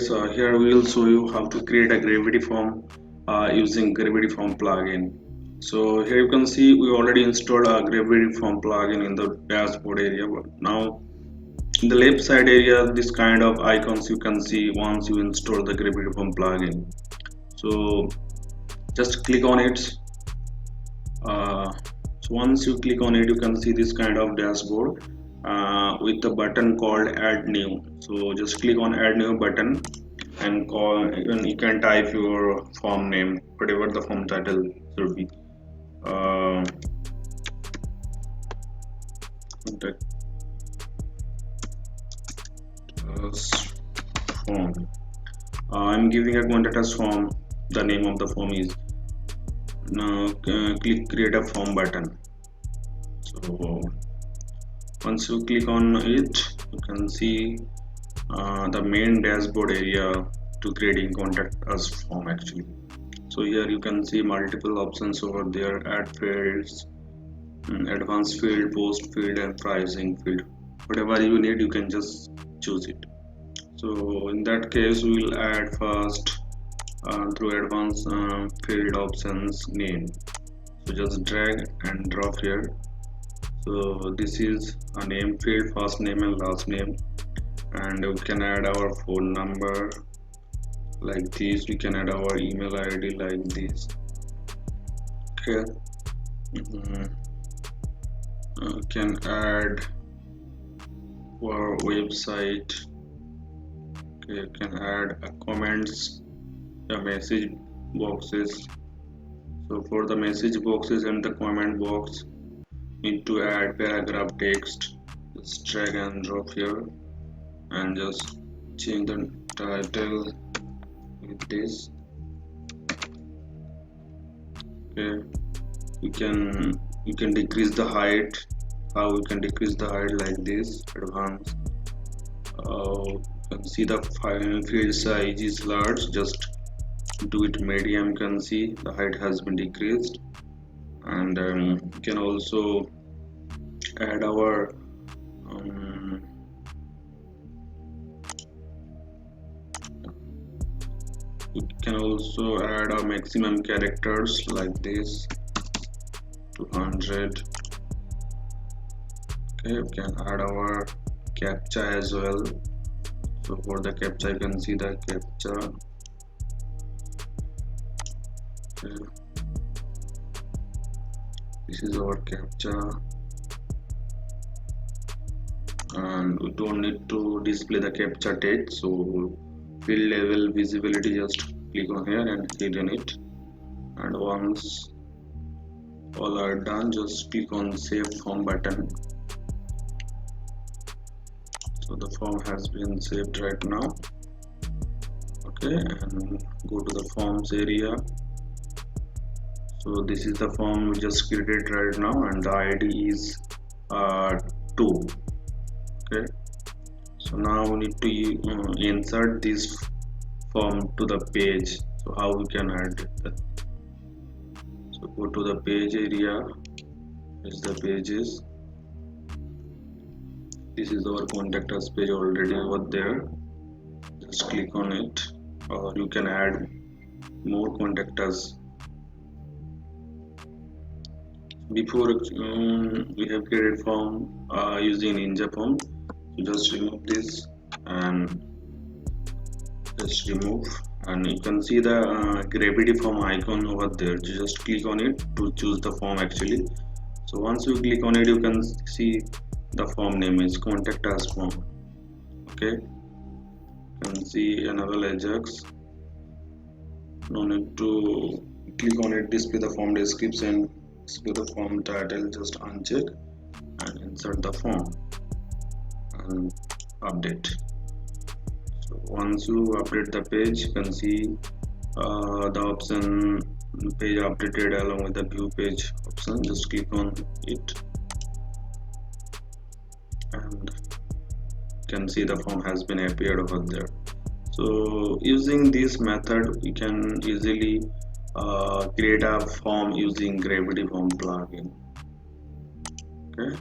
guys, here we will show you how to create a gravity form using gravity form plugin. So here you can see we already installed a gravity form plugin in the dashboard area, but now in the left side area this kind of icons you can see once you install the gravity form plugin. So just click on it. So once you click on it, you can see this kind of dashboard with the button called add new. So just click on add new button and you can type your form name, whatever the form title should be. Contact us form. I'm giving a contact us form. The name of the form is. Now click create a form button. So once you click on it, you can see the main dashboard area to creating contact us form actually. So here you can see multiple options over there: add fields, advanced field, post field, and pricing field. Whatever you need, you can just choose it. So in that case, we will add first through advanced field options name. So just drag and drop here. So this is a name field, first name and last name, and we can add our phone number like this. We can add our email ID like this. Okay. Can add our website. Okay, can add comments, the message boxes. So for the message boxes and the comment box, need to add paragraph text. Just drag and drop here and just change the title with this. Okay, you can decrease the height. How we can decrease the height like this? Advanced. You can see the field size is large. Just do it medium. You can see the height has been decreased, and you can also add our you can also add our maximum characters like this, 200. Okay, you can add our captcha as well. So for the captcha, you can see the captcha. Okay. This is our captcha, and we don't need to display the captcha text. So field level visibility, just click on here and hit on it, and once all are done, just click on save form button. So the form has been saved right now. Okay, and go to the forms area. So this is the form we just created right now, and the ID is 2. Okay, so now we need to insert this form to the page. So how we can add that? So go to the page area. Is the pages. This is our contact us page already over there. Just click on it, or you can add more contact us. Before we have created form using Ninja form. So just remove this and just remove, and you can see the gravity form icon over there. You just click on it to choose the form actually. So once you click on it, you can see the form name is contact us form. Okay, you can see enable Ajax. No need to click on it, display the form description, display the form title, just uncheck and insert the form and update. So once you update the page, you can see the option page updated along with the view page option. Just click on it and you can see the form has been appeared over there. So using this method, we can easily create a form using gravity form plugin. Okay.